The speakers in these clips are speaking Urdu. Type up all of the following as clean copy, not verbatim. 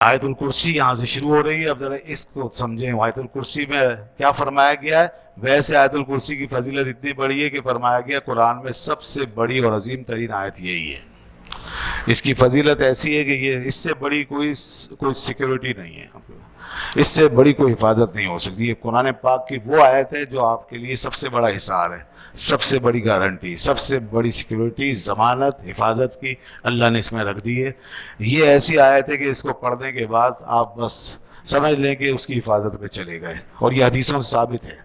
آیت الکرسی یہاں سے شروع ہو رہی ہے. اب ذرا اس کو سمجھیں. آیت الکرسی میں کیا فرمایا گیا ہے؟ ویسے آیت الکرسی کی فضیلت اتنی بڑی ہے کہ فرمایا گیا قرآن میں سب سے بڑی اور عظیم ترین آیت یہی ہے. اس کی فضیلت ایسی ہے کہ یہ اس سے بڑی کوئی سیکیورٹی نہیں ہے، اس سے بڑی کوئی حفاظت نہیں ہو سکتی. یہ قرآن پاک کی وہ آیت ہے جو آپ کے لیے سب سے بڑا حصار ہے، سب سے بڑی گارنٹی، سب سے بڑی سیکیورٹی، ضمانت، حفاظت کی اللہ نے اس میں رکھ دی ہے. یہ ایسی آیت ہے کہ اس کو پڑھنے کے بعد آپ بس سمجھ لیں کہ اس کی حفاظت پہ چلے گئے، اور یہ حدیثوں سے ثابت ہے.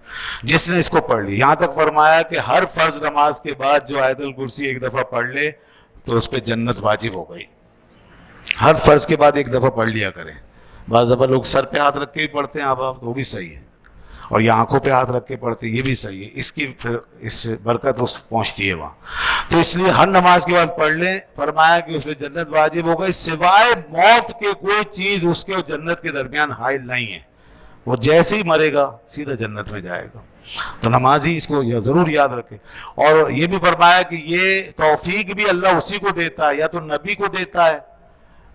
جس نے اس کو پڑھ لی، یہاں تک فرمایا کہ ہر فرض نماز کے بعد جو آیت الکرسی ایک دفعہ پڑھ لے تو اس پہ جنت واجب ہو گئی. ہر فرض کے بعد ایک دفعہ پڑھ لیا کریں. بعض دفعہ لوگ سر پہ ہاتھ رکھ کے ہی پڑھتے ہیں، اب وہ بھی صحیح ہے، اور یہ آنکھوں پہ ہاتھ رکھ کے پڑھتے ہیں، یہ بھی صحیح ہے. اس کی پھر اس سے برکت اس پہنچتی ہے وہاں. تو اس لیے ہر نماز کے بعد پڑھ لیں. فرمایا کہ اس پہ جنت واجب ہو گئی، سوائے موت کے کوئی چیز اس کے اور جنت کے درمیان حائل نہیں ہے. وہ جیسے ہی مرے گا سیدھا جنت میں جائے گا. تو نمازی اس کو ضرور یاد رکھے. اور یہ بھی فرمایا کہ یہ توفیق بھی اللہ اسی کو دیتا ہے، یا تو نبی کو دیتا ہے،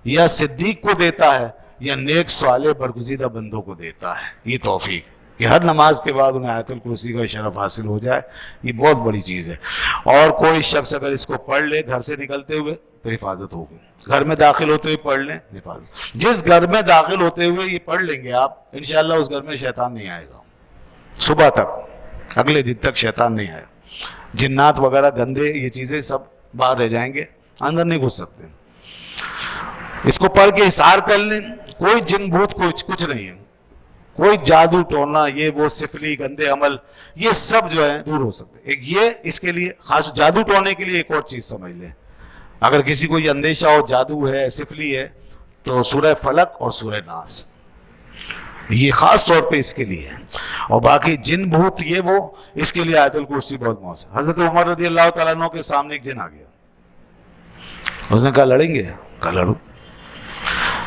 یا صدیق کو دیتا ہے، یا نیک صالح برگزیدہ بندوں کو دیتا ہے. یہ توفیق کہ ہر نماز کے بعد انہیں آیت الکرسی کا شرف حاصل ہو جائے، یہ بہت بڑی چیز ہے. اور کوئی شخص اگر اس کو پڑھ لے گھر سے نکلتے ہوئے تو حفاظت ہوگی. گھر میں داخل ہوتے ہوئے پڑھ لیں، حفاظت. جس گھر میں داخل ہوتے ہوئے یہ پڑھ لیں گے آپ، انشاءاللہ اس گھر میں شیطان نہیں آئے گا. صبح تک، اگلے دن تک شیطان نہیں آئے. جنات وغیرہ گندے یہ چیزیں سب باہر رہ جائیں گے، اندر نہیں گھس سکتے. اس کو پڑھ کے احسار کر لیں. کوئی جن بھوت کچھ نہیں ہے، کوئی جادو ٹونا یہ وہ سفلی گندے عمل یہ سب جو ہے دور ہو سکتے. ایک یہ اس کے لیے خاص جادو ٹونے کے لیے ایک اور چیز سمجھ لیں. اگر کسی کو یہ اندیشہ ہو جادو ہے، سفلی ہے، تو سورہ فلق اور سورہ ناس یہ خاص طور پہ اس کے لیے ہے. اور باقی جن بھوت یہ وہ اس کے لیے آیت الکرسی بہت مؤثر. حضرت عمر رضی اللہ تعالیٰ عنہ کے سامنے ایک جن آ گیا. اس نے کہا لڑیں گے؟ کہا لڑو.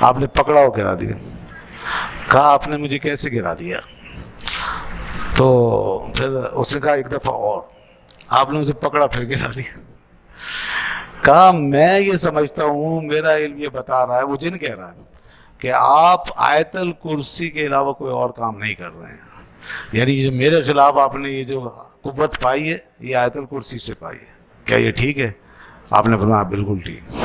آپ نے پکڑا اور گرا دیا. کہا آپ نے مجھے کیسے گرا دیا؟ تو پھر اس نے کہا ایک دفعہ اور. آپ نے اسے پکڑا پھر گرا دیا. کہا میں یہ سمجھتا ہوں، میرا علم یہ بتا رہا ہے، وہ جن کہہ رہا ہے کہ آپ آیت الکرسی کے علاوہ کوئی اور کام نہیں کر رہے ہیں. یعنی جو میرے خلاف آپ نے یہ جو قوت پائی ہے یہ آیت الکرسی سے پائی ہے. کیا یہ ٹھیک ہے؟ آپ نے فرمایا بالکل ٹھیک.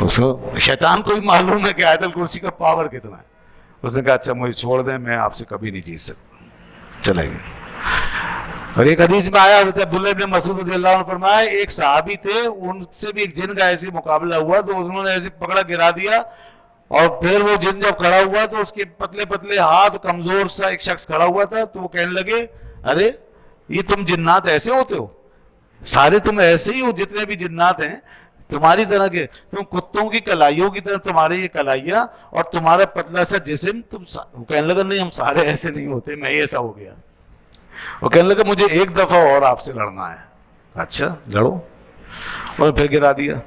اس کو شیطان کو بھی معلوم ہے کہ آیت الکرسی کا پاور کتنا ہے. اس نے کہا اچھا مجھے چھوڑ دیں، میں آپ سے کبھی نہیں جیت سکتا. چلے گئے. اور ایک حدیث میں آیا حضرت عبداللہ بن مسعود رضی اللہ عنہ فرمایا ایک صحابی تھے، ان سے بھی ایک جن کا ایسے مقابلہ ہوا تو انہوں نے ایسے پکڑا گرا دیا. اور پھر وہ جن جب کھڑا ہوا تو اس کے پتلے پتلے ہاتھ، کمزور سا ایک شخص کھڑا ہوا تھا. تو وہ کہنے لگے ارے یہ تم جنات ایسے ہوتے ہو؟ سارے تم ایسے ہی ہو جتنے بھی جنات ہیں، تمہاری طرح کے، تم کتوں کی کلائیوں کی طرح تمہارے یہ کلائیاں اور تمہارا پتلا سا جسم. وہ کہنے لگا نہیں ہم سارے ایسے نہیں ہوتے، میں ہی ایسا ہو گیا. وہ کہنے لگا مجھے ایک دفعہ اور آپ سے لڑنا ہے. اچھا لڑو. اور پھر گرا دیا.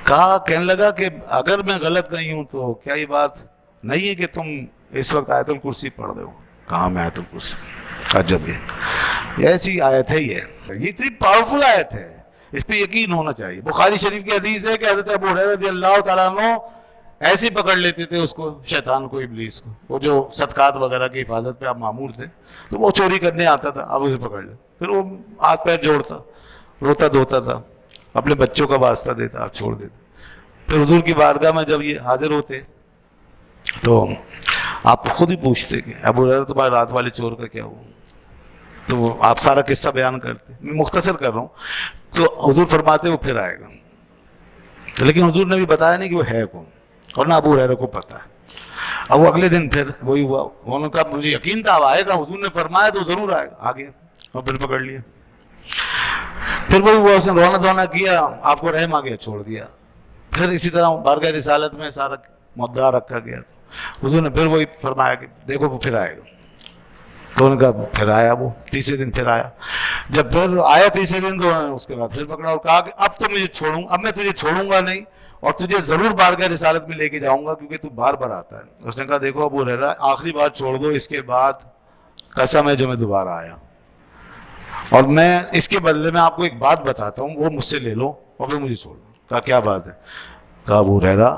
کہنے لگا کہ اگر میں غلط نہیں ہوں تو کیا یہ بات نہیں ہے کہ تم اس وقت آیت الکرسی پڑھ رہے ہو؟ کہاں میں آیت الکرسی. عجب یہ ایسی آیت ہے، یہ اتنی پاورفل آیت ہے، اس پہ یقین ہونا چاہیے. بخاری شریف کی حدیث ہے کہ حضرت ابو ہریرہ رضی اللہ تعالیٰ عنہ ایسے پکڑ لیتے تھے اس کو، شیطان کو، ابلیس کو. وہ جو صدقات وغیرہ کی حفاظت پہ آپ مامور تھے تو وہ چوری کرنے آتا تھا، اب اسے پکڑ لے. پھر وہ ہاتھ پیر جوڑتا، روتا دھوتا تھا، اپنے بچوں کا واسطہ دیتا، آپ چھوڑ دیتے. پھر حضور کی بارگاہ میں جب یہ حاضر ہوتے تو آپ خود ہی پوچھتے کہ ابو ہریرہ تمہارے رات والے چور کا کیا ہوا؟ تو آپ سارا قصہ بیان کرتے. میں مختصر کر رہا ہوں. تو حضور فرماتے وہ پھر آئے گا. لیکن حضور نے بھی بتایا نہیں کہ وہ ہے کون، اور نہ ابو ہریرہ کو پتہ ہے. اب وہ اگلے دن پھر وہی ہوا. انہوں نے کہا مجھے یقین تھا اب آئے گا، حضور نے فرمایا تو ضرور آئے گا. آ گیا اور پھر پکڑ لیا. پھر وہی ہوا، اس نے رونا دھونا کیا، آپ کو رحم آ گیا، چھوڑ دیا. پھر اسی طرح بارگاہ رسالت میں سارا مدعا رکھا گیا. حضور نے پھر وہی فرمایا کہ دیکھو وہ پھر آئے گا. تو انہوں نے کہا پھر آیا. وہ تیسرے دن پھر آیا. جب پھر آیا تیسرے دن تو اس کے بعد پھر پکڑا اور کہا کہ اب تو مجھے چھوڑوں، اب میں تجھے چھوڑوں گا نہیں، اور تجھے ضرور بارگاہ رسالت میں لے کے جاؤں گا کیونکہ تو بار بار آتا ہے. اس نے کہا دیکھو ابو ہریرہ آخری بار چھوڑ دو، اس کے بعد قسم ہے جو میں دوبارہ آیا، اور میں اس کے بدلے میں آپ کو ایک بات بتاتا ہوں، وہ مجھ سے لے لو اور پھر مجھے چھوڑ دو. کہا کیا بات ہے؟ کہا ابو ہریرہ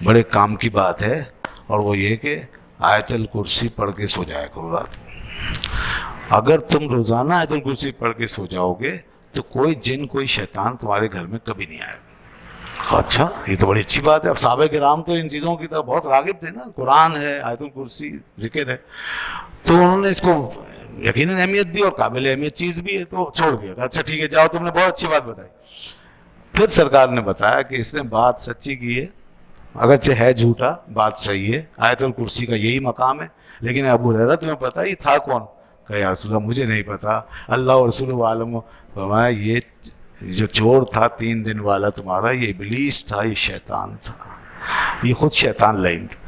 بڑے کام کی بات ہے، اور وہ یہ کہ آیت الکرسی پڑھ کے سو جایا کرو رات کو۔ اگر تم روزانہ آیت الکرسی پڑھ کے سو جاؤ گے تو کوئی جن کوئی شیطان تمہارے گھر میں کبھی نہیں آئے گا۔ اچھا، یہ تو بڑی اچھی بات ہے۔ اب صحابہ کرام تو ان چیزوں کی طرف بہت راغب تھے نا، قرآن ہے، آیت الکرسی ذکر ہے، تو انہوں نے اس کو یقیناً اہمیت دی، اور قابل اہمیت چیز بھی ہے، تو چھوڑ دیا۔ اچھا ٹھیک ہے، جاؤ، تم نے بہت اچھی بات بتائی۔ پھر سرکار نے بتایا کہ اس نے بات سچی کی ہے، اگرچہ ہے جھوٹا، بات صحیح ہے، آیت الکرسی کا یہی مقام ہے، لیکن ابو ہریرہ تمہیں پتہ یہ تھا کون؟ کہ یا رسول اللہ مجھے نہیں پتا، اللہ اور رسول عالم۔ فرمایا یہ جو چور تھا 3 دن والا تمہارا، یہ ابلیس تھا، یہ شیطان تھا، یہ خود شیطان لعین تھا۔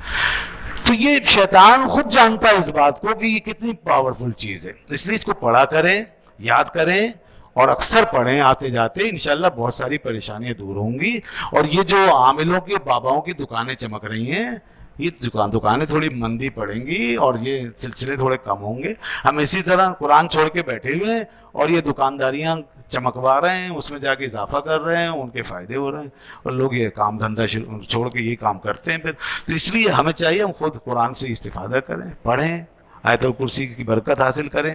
تو یہ شیطان خود جانتا ہے اس بات کو کہ یہ کتنی پاورفل چیز ہے، اس لیے اس کو پڑھا کریں، یاد کریں، اور اکثر پڑھیں آتے جاتے، انشاءاللہ بہت ساری پریشانیاں دور ہوں گی۔ اور یہ جو عاملوں کے باباؤں کی دکانیں چمک رہی ہیں، یہ دکانیں تھوڑی مندی پڑیں گی، اور یہ سلسلے تھوڑے کم ہوں گے۔ ہم اسی طرح قرآن چھوڑ کے بیٹھے ہوئے ہیں، اور یہ دکانداریاں چمکوا رہے ہیں، اس میں جا کے اضافہ کر رہے ہیں، ان کے فائدے ہو رہے ہیں، اور لوگ یہ کام دھندہ چھوڑ کے یہ کام کرتے ہیں پھر۔ تو اس لیے ہمیں چاہیے ہم خود قرآن سے استفادہ کریں، پڑھیں، آیت الکرسی کی برکت حاصل کریں۔